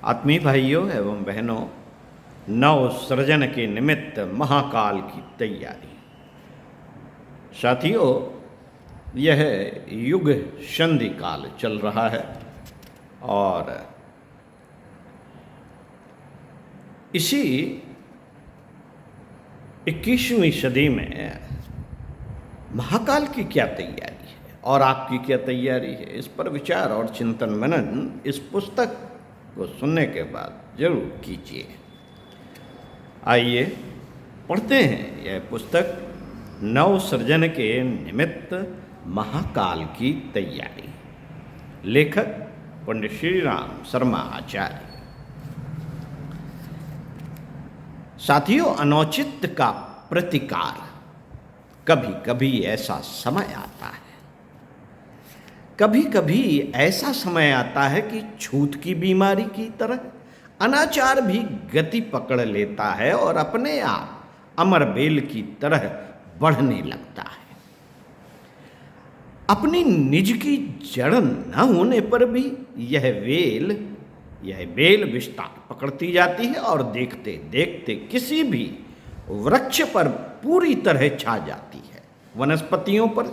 आत्मीय भाइयों एवं बहनों, नव सृजन के निमित्त महाकाल की तैयारी। साथियों, यह युग संधि काल चल रहा है और इसी 21वीं सदी में महाकाल की क्या तैयारी है और आपकी क्या तैयारी है, इस पर विचार और चिंतन मनन इस पुस्तक को सुनने के बाद जरूर कीजिए। आइए पढ़ते हैं यह पुस्तक नव सृजन के निमित्त महाकाल की तैयारी। लेखक पंडित श्री राम शर्मा आचार्य। साथियों, अनौचित्य का प्रतिकार। कभी कभी ऐसा समय आता है, कभी कभी ऐसा समय आता है कि छूत की बीमारी की तरह अनाचार भी गति पकड़ लेता है और अपने आप अमरबेल की तरह बढ़ने लगता है। अपनी निज की जड़ न होने पर भी यह बेल विस्तार पकड़ती जाती है और देखते देखते किसी भी वृक्ष पर पूरी तरह छा जाती है। वनस्पतियों पर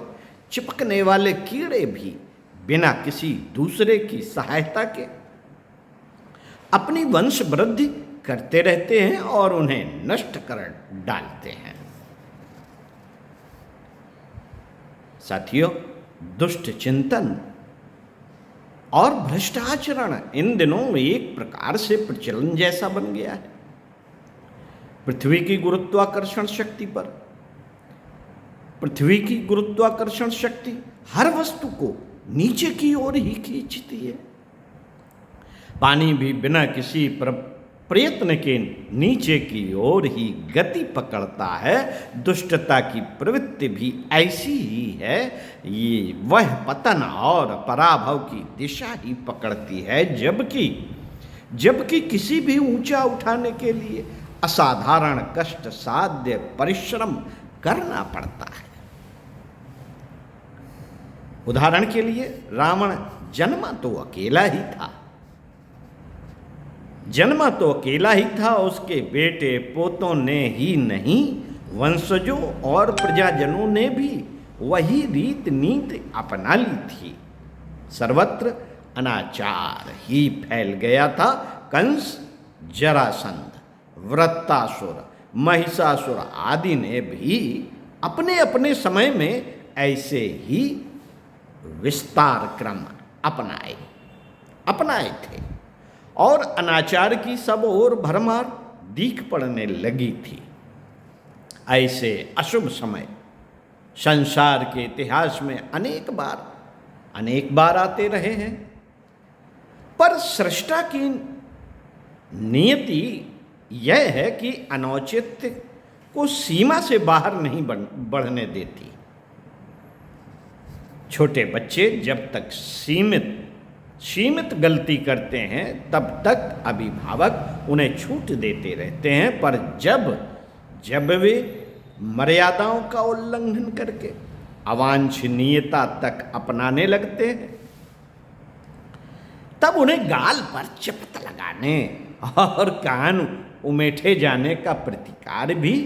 चिपकने वाले कीड़े भी बिना किसी दूसरे की सहायता के अपनी वंश वृद्धि करते रहते हैं और उन्हें नष्ट कर डालते हैं। साथियों, दुष्ट चिंतन और भ्रष्ट आचरण इन दिनों एक प्रकार से प्रचलन जैसा बन गया है। पृथ्वी की गुरुत्वाकर्षण शक्ति हर वस्तु को नीचे की ओर ही खींचती है। पानी भी बिना किसी प्रयत्न के नीचे की ओर ही गति पकड़ता है। दुष्टता की प्रवृत्ति भी ऐसी ही है। ये वह पतन और पराभव की दिशा ही पकड़ती है, जबकि किसी भी ऊंचा उठाने के लिए असाधारण कष्ट साध्य परिश्रम करना पड़ता है। उदाहरण के लिए, रावण जन्मा तो अकेला ही था, उसके बेटे पोतों ने ही नहीं, वंशजों और प्रजाजनों ने भी वही रीत नीति अपना ली थी। सर्वत्र अनाचार ही फैल गया था। कंस, जरासंध, वृत्तासुर, महिषासुर आदि ने भी अपने अपने समय में ऐसे ही विस्तार क्रम अपनाए थे और अनाचार की सब ओर भरमार दीख पड़ने लगी थी। ऐसे अशुभ समय संसार के इतिहास में अनेक बार आते रहे हैं, पर सृष्टा की नियति यह है कि अनौचित्य को सीमा से बाहर नहीं बढ़ने देती। छोटे बच्चे जब तक सीमित गलती करते हैं तब तक अभिभावक उन्हें छूट देते रहते हैं, पर जब वे मर्यादाओं का उल्लंघन करके अवांछनीयता तक अपनाने लगते हैं, तब उन्हें गाल पर चपत लगाने और कान उमेठे जाने का प्रतिकार भी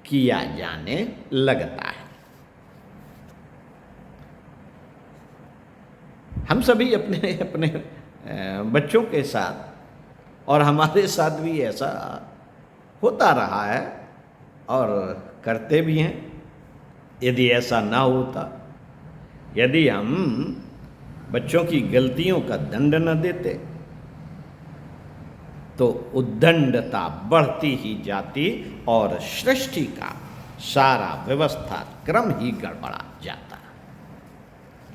किया जाने लगता है। हम सभी अपने बच्चों के साथ और हमारे साथ भी ऐसा होता रहा है और करते भी हैं। यदि ऐसा ना होता, यदि हम बच्चों की गलतियों का दंड न देते, तो उद्दंडता बढ़ती ही जाती और सृष्टि का सारा व्यवस्था क्रम ही गड़बड़ा जाता।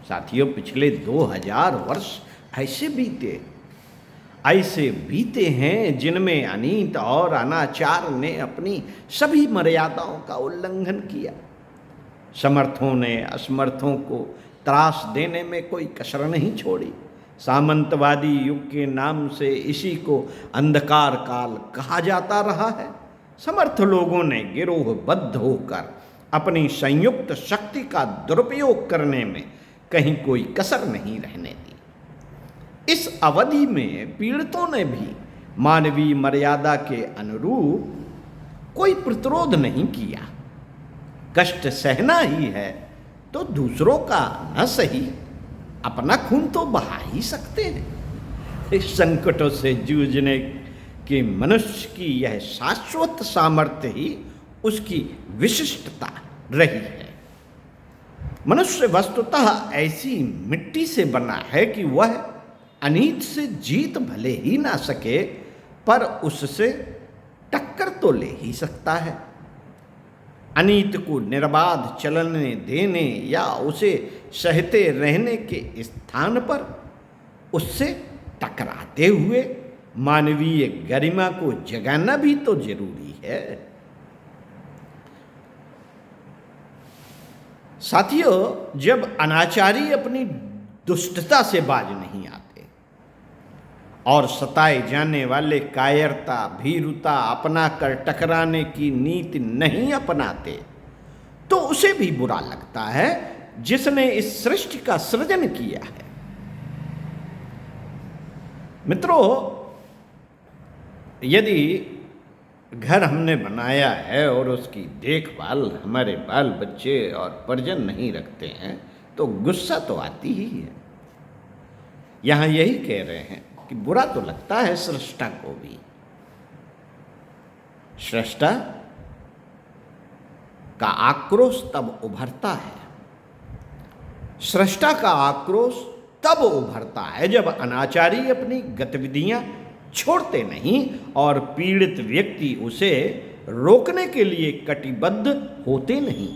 साथियों, पिछले 2000 वर्ष ऐसे बीते हैं जिनमें अनीत और अनाचार ने अपनी सभी मर्यादाओं का उल्लंघन किया। समर्थों ने असमर्थों को त्रास देने में कोई कसर नहीं छोड़ी। सामंतवादी युग के नाम से इसी को अंधकार काल कहा जाता रहा है। समर्थ लोगों ने गिरोहबद्ध होकर अपनी संयुक्त शक्ति का दुरुपयोग करने में कहीं कोई कसर नहीं रहने दी। इस अवधि में पीड़ितों ने भी मानवीय मर्यादा के अनुरूप कोई प्रतिरोध नहीं किया। कष्ट सहना ही है तो दूसरों का न सही अपना खून तो बहा ही सकते हैं। इस संकटों से जूझने की मनुष्य की यह शाश्वत सामर्थ्य ही उसकी विशिष्टता रही है। मनुष्य वस्तुतः ऐसी मिट्टी से बना है कि वह अनीत से जीत भले ही ना सके, पर उससे टक्कर तो ले ही सकता है। अनीत को निर्बाध चलने देने या उसे सहते रहने के स्थान पर उससे टकराते हुए मानवीय गरिमा को जगाना भी तो जरूरी है। साथियों, जब अनाचारी अपनी दुष्टता से बाज नहीं आते और सताए जाने वाले कायरता, भीरुता अपना कर टकराने की नीति नहीं अपनाते, तो उसे भी बुरा लगता है जिसने इस सृष्टि का सृजन किया है। मित्रों, यदि घर हमने बनाया है और उसकी देखभाल हमारे बाल बच्चे और परिजन नहीं रखते हैं तो गुस्सा तो आती ही है। यहां यही कह रहे हैं कि बुरा तो लगता है सृष्टा को भी। सृष्टा का आक्रोश तब उभरता है, सृष्टा का आक्रोश तब उभरता है जब अनाचारी अपनी गतिविधियां छोड़ते नहीं और पीड़ित व्यक्ति उसे रोकने के लिए कटिबद्ध होते नहीं।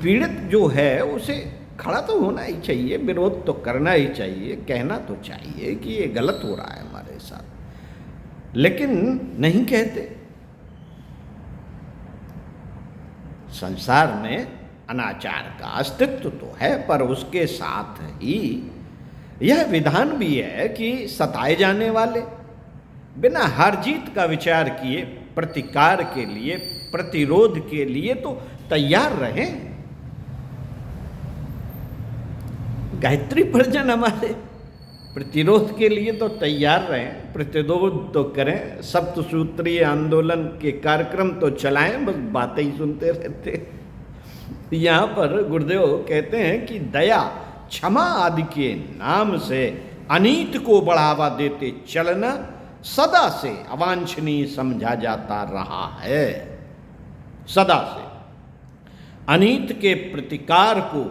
पीड़ित जो है उसे खड़ा तो होना ही चाहिए, विरोध तो करना ही चाहिए, कहना तो चाहिए कि ये गलत हो रहा है हमारे साथ, लेकिन नहीं कहते। संसार में अनाचार का अस्तित्व तो है, पर उसके साथ ही यह विधान भी है कि सताए जाने वाले बिना हार जीत का विचार किए प्रतिकार के लिए, प्रतिरोध के लिए तो तैयार रहें। गायत्री परिजन हमारे प्रतिरोध के लिए तो तैयार रहें, प्रतिरोध तो करें, सप्तसूत्रीय आंदोलन के कार्यक्रम तो चलाएं, बस बातें ही सुनते रहते। यहाँ पर गुरुदेव कहते हैं कि दया, क्षमा आदि के नाम से अनीत को बढ़ावा देते चलना सदा से अवांछनीय समझा जाता रहा है। सदा से अनीत के प्रतिकार को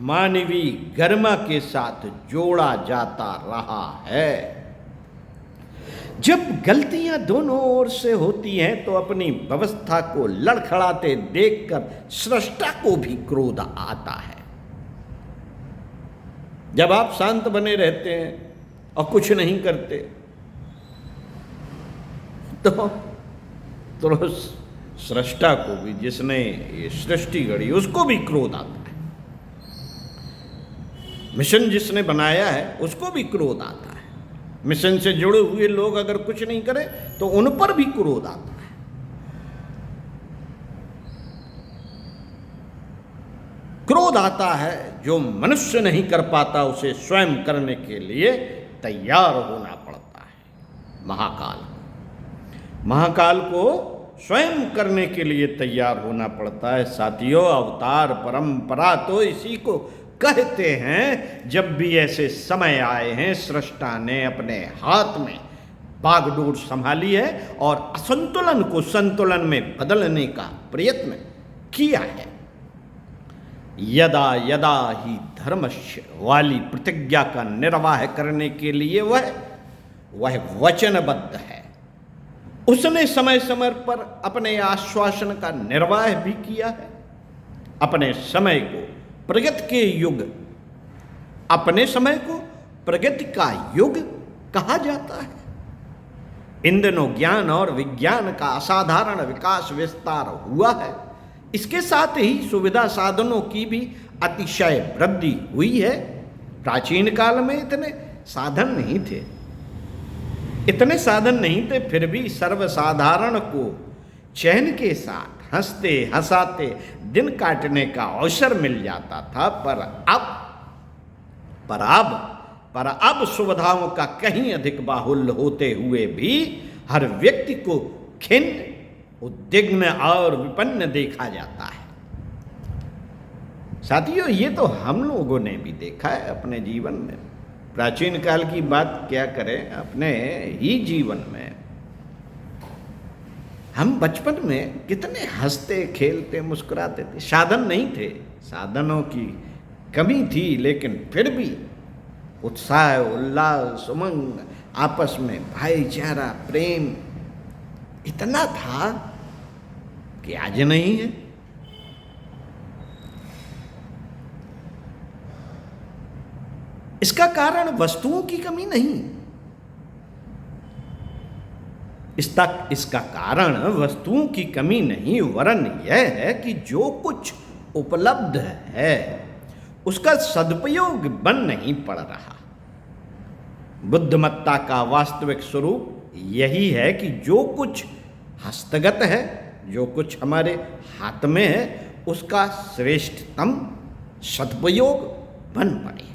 मानवीय गरिमा के साथ जोड़ा जाता रहा है। जब गलतियां दोनों ओर से होती हैं तो अपनी व्यवस्था को लड़खड़ाते देखकर सृष्टा को भी क्रोध आता है। जब आप शांत बने रहते हैं और कुछ नहीं करते तो सृष्टा को भी, जिसने ये सृष्टि गढ़ी, उसको भी क्रोध आता है। मिशन जिसने बनाया है उसको भी क्रोध आता है। मिशन से जुड़े हुए लोग अगर कुछ नहीं करें तो उन पर भी क्रोध आता है। क्रोध आता है, जो मनुष्य नहीं कर पाता उसे स्वयं करने के लिए तैयार होना पड़ता है। महाकाल को स्वयं करने के लिए तैयार होना पड़ता है। साथियों, अवतार परंपरा तो इसी को कहते हैं। जब भी ऐसे समय आए हैं, सृष्टा ने अपने हाथ में बागडोर संभाली है और असंतुलन को संतुलन में बदलने का प्रयत्न किया है। यदा यदा ही धर्मस्य वाली प्रतिज्ञा का निर्वाह करने के लिए वह वचनबद्ध है। उसने समय समय पर अपने आश्वासन का निर्वाह भी किया है। अपने समय को प्रगति के युग, अपने समय को प्रगति का युग कहा जाता है। इन दिनों ज्ञान और विज्ञान का असाधारण विकास विस्तार हुआ है। इसके साथ ही सुविधा साधनों की भी अतिशय वृद्धि हुई है। प्राचीन काल में इतने साधन नहीं थे, फिर भी सर्वसाधारण को चैन के साथ हंसते हंसाते दिन काटने का अवसर मिल जाता था। पर अब पर अब सुविधाओं का कहीं अधिक बाहुल्य होते हुए भी हर व्यक्ति को खिन्न, उद्विग्न और विपन्न देखा जाता है। साथियों, ये तो हम लोगों ने भी देखा है अपने जीवन में। प्राचीन काल की बात क्या करें, अपने ही जीवन में हम बचपन में कितने हंसते खेलते मुस्कुराते थे। साधन नहीं थे, साधनों की कमी थी, लेकिन फिर भी उत्साह, उल्लास, उमंग, आपस में भाईचारा, प्रेम इतना था कि आज नहीं है। इसका कारण वस्तुओं की कमी नहीं, इसका कारण वस्तुओं की कमी नहीं, वरन यह है कि जो कुछ उपलब्ध है उसका सदुपयोग बन नहीं पड़ रहा। बुद्धिमत्ता का वास्तविक स्वरूप यही है कि जो कुछ हस्तगत है, जो कुछ हमारे हाथ में है, उसका श्रेष्ठतम सदुपयोग बन पड़े।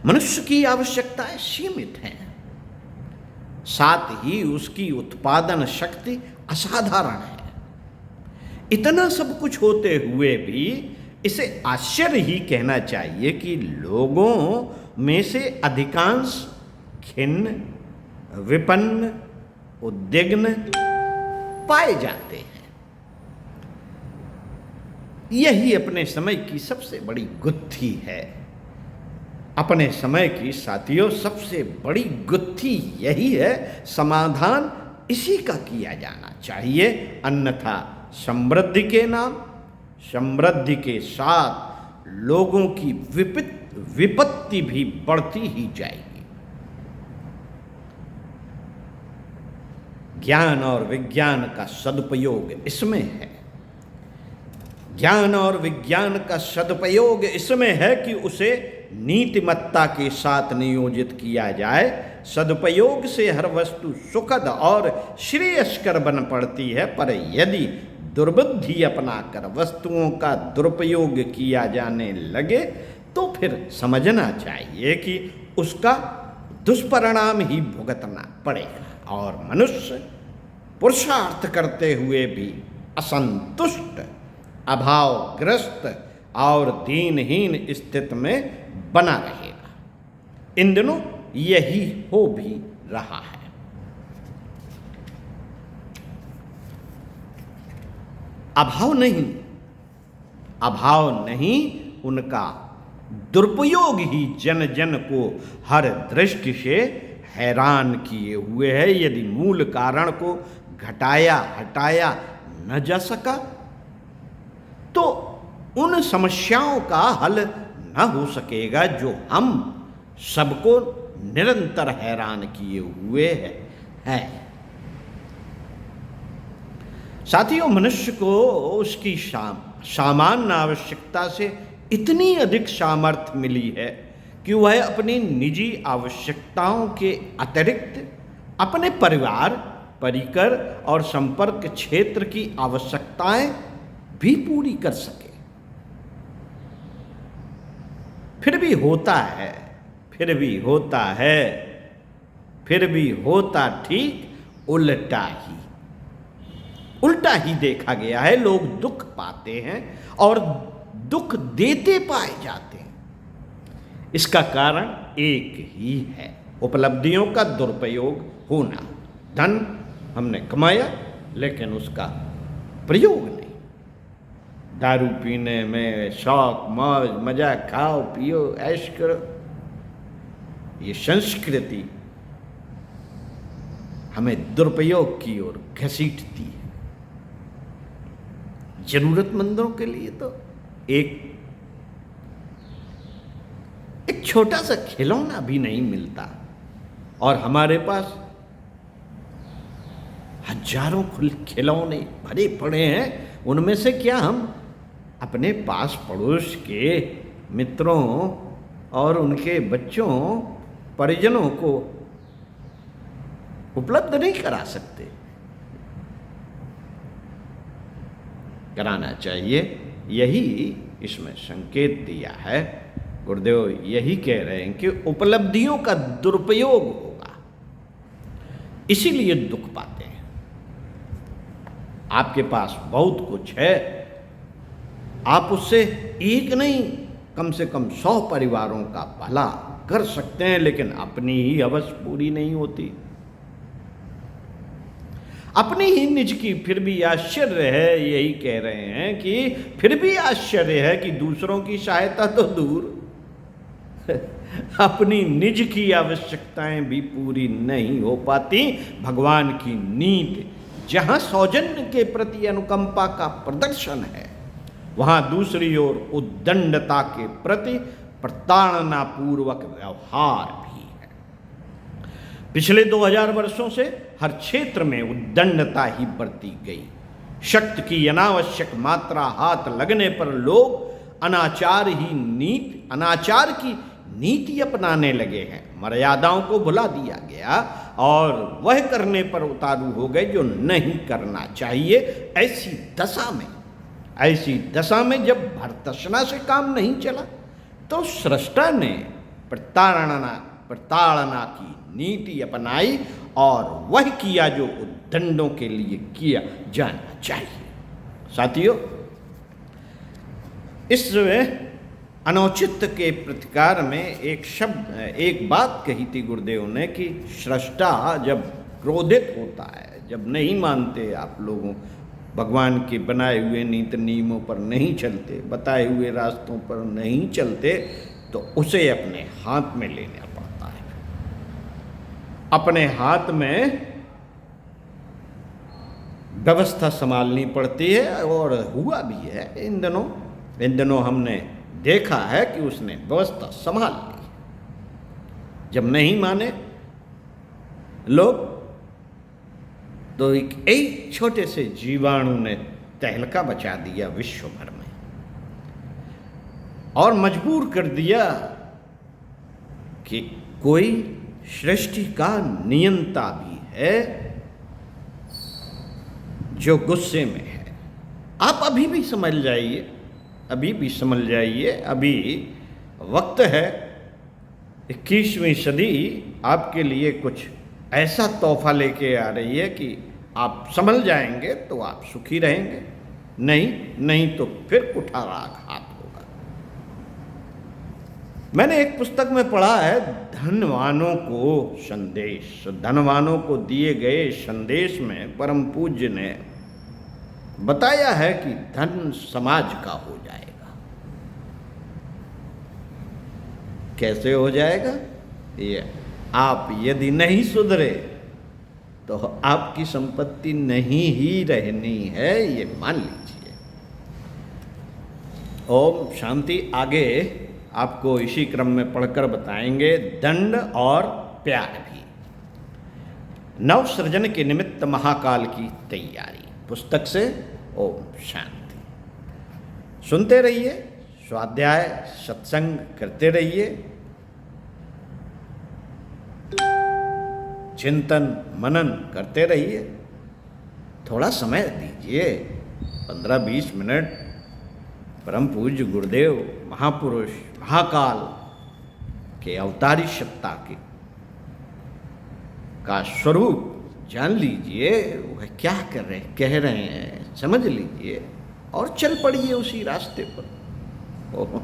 मनुष्य की आवश्यकताएं सीमित हैं, साथ ही उसकी उत्पादन शक्ति असाधारण है। इतना सब कुछ होते हुए भी इसे आश्चर्य ही कहना चाहिए कि लोगों में से अधिकांश खिन्न, विपन्न, उद्विग्न पाए जाते हैं। यही अपने समय की सबसे बड़ी गुत्थी है। अपने समय की साथियों सबसे बड़ी गुत्थी यही है, समाधान इसी का किया जाना चाहिए, अन्यथा समृद्धि के नाम, समृद्धि के साथ लोगों की विपत्ति भी बढ़ती ही जाएगी। ज्ञान और विज्ञान का सदुपयोग इसमें है। ज्ञान और विज्ञान का सदुपयोग इसमें है कि उसे नीतिमत्ता के साथ नियोजित किया जाए। सदुपयोग से हर वस्तु सुखद और श्रेयस्कर बन पड़ती है, पर यदि दुर्बुद्धि अपनाकर वस्तुओं का दुरुपयोग किया जाने लगे तो फिर समझना चाहिए कि उसका दुष्परिणाम ही भुगतना पड़ेगा और मनुष्य पुरुषार्थ करते हुए भी असंतुष्ट, अभावग्रस्त और दीनहीन स्थिति में बना रहेगा। इन दिनों यही हो भी रहा है। अभाव नहीं, उनका दुरुपयोग ही जन जन को हर दृष्टि से हैरान किए हुए है। यदि मूल कारण को हटाया न जा सका तो उन समस्याओं का हल न हो सकेगा जो हम सबको निरंतर हैरान किए हुए है। साथियों, मनुष्य को उसकी सामान्य आवश्यकता से इतनी अधिक सामर्थ्य मिली है कि वह अपनी निजी आवश्यकताओं के अतिरिक्त अपने परिवार, परिकर और संपर्क क्षेत्र की आवश्यकताएं भी पूरी कर सके। फिर भी होता ठीक उल्टा ही देखा गया है। लोग दुख पाते हैं और दुख देते पाए जाते हैं। इसका कारण एक ही है, उपलब्धियों का दुरुपयोग होना। धन हमने कमाया लेकिन उसका प्रयोग नहीं। दारू पीने में शौक, मौज, मजा, खाओ पियो, ऐश करो, ये संस्कृति हमें दुरुपयोग की ओर घसीटती है। जरूरतमंदों के लिए तो एक छोटा सा खिलौना भी नहीं मिलता और हमारे पास हजारों खिलौने भरे पड़े हैं। उनमें से क्या हम अपने पास पड़ोस के मित्रों और उनके बच्चों, परिजनों को उपलब्ध नहीं करा सकते? कराना चाहिए। यही इसमें संकेत दिया है गुरुदेव यही कह रहे हैं कि उपलब्धियों का दुरुपयोग होगा, इसीलिए दुख पाते हैं। आपके पास बहुत कुछ है, आप उससे एक नहीं कम से कम 100 परिवारों का भला कर सकते हैं, लेकिन अपनी ही हवस पूरी नहीं होती। अपनी ही निज की फिर भी आश्चर्य है, यही कह रहे हैं कि फिर भी आश्चर्य है कि दूसरों की सहायता तो दूर अपनी निज की आवश्यकताएं भी पूरी नहीं हो पाती। भगवान की नीति जहां सौजन्य के प्रति अनुकंपा का प्रदर्शन है, वहां दूसरी ओर उद्दंडता के प्रति प्रताड़ना पूर्वक व्यवहार भी है। पिछले 2000 वर्षों से हर क्षेत्र में उद्दंडता ही बरती गई। शक्ति की अनावश्यक मात्रा हाथ लगने पर लोग अनाचार की नीति अपनाने लगे हैं। मर्यादाओं को भुला दिया गया और वह करने पर उतारू हो गए जो नहीं करना चाहिए। ऐसी दशा में जब भर्त्सना से काम नहीं चला तो सृष्टा ने प्रताड़ना की नीति अपनाई और वह किया जो उद्दंडों के लिए किया जाना चाहिए। साथियों, इस अनौचित्य के प्रतिकार में एक बात कही थी गुरुदेव ने कि सृष्टा जब क्रोधित होता है, जब नहीं मानते आप लोगों भगवान के बनाए हुए नीति नियमों पर नहीं चलते, बताए हुए रास्तों पर नहीं चलते, तो उसे अपने हाथ में लेना पड़ता है। अपने हाथ में व्यवस्था संभालनी पड़ती है और हुआ भी है। इन दिनों हमने देखा है कि उसने व्यवस्था संभाल ली। जब नहीं माने लोग तो एक छोटे से जीवाणु ने तहलका बचा दिया विश्व भर में और मजबूर कर दिया कि कोई सृष्टि का नियंता भी है जो गुस्से में है। आप अभी भी समझ जाइए, अभी वक्त है। 21वीं सदी आपके लिए कुछ ऐसा तोहफा लेके आ रही है कि आप समझ जाएंगे तो आप सुखी रहेंगे, नहीं तो फिर कुठाराघात होगा। मैंने एक पुस्तक में पढ़ा है, धनवानों को दिए गए संदेश में परम पूज्य ने बताया है कि धन समाज का हो जाएगा। कैसे हो जाएगा? ये आप यदि नहीं सुधरे तो आपकी संपत्ति नहीं ही रहनी है, ये मान लीजिए। ओम शांति। आगे आपको इसी क्रम में पढ़कर बताएंगे दंड और प्यार भी। नव सृजन के निमित्त महाकाल की तैयारी पुस्तक से। ओम शांति। सुनते रहिए, स्वाध्याय सत्संग करते रहिए, चिंतन मनन करते रहिए। थोड़ा समय दीजिए, 15-20 मिनट परम पूज्य गुरुदेव महापुरुष महाकाल के अवतारी सत्ता का स्वरूप जान लीजिए। वह क्या कह रहे हैं समझ लीजिए और चल पड़िए उसी रास्ते पर। ओह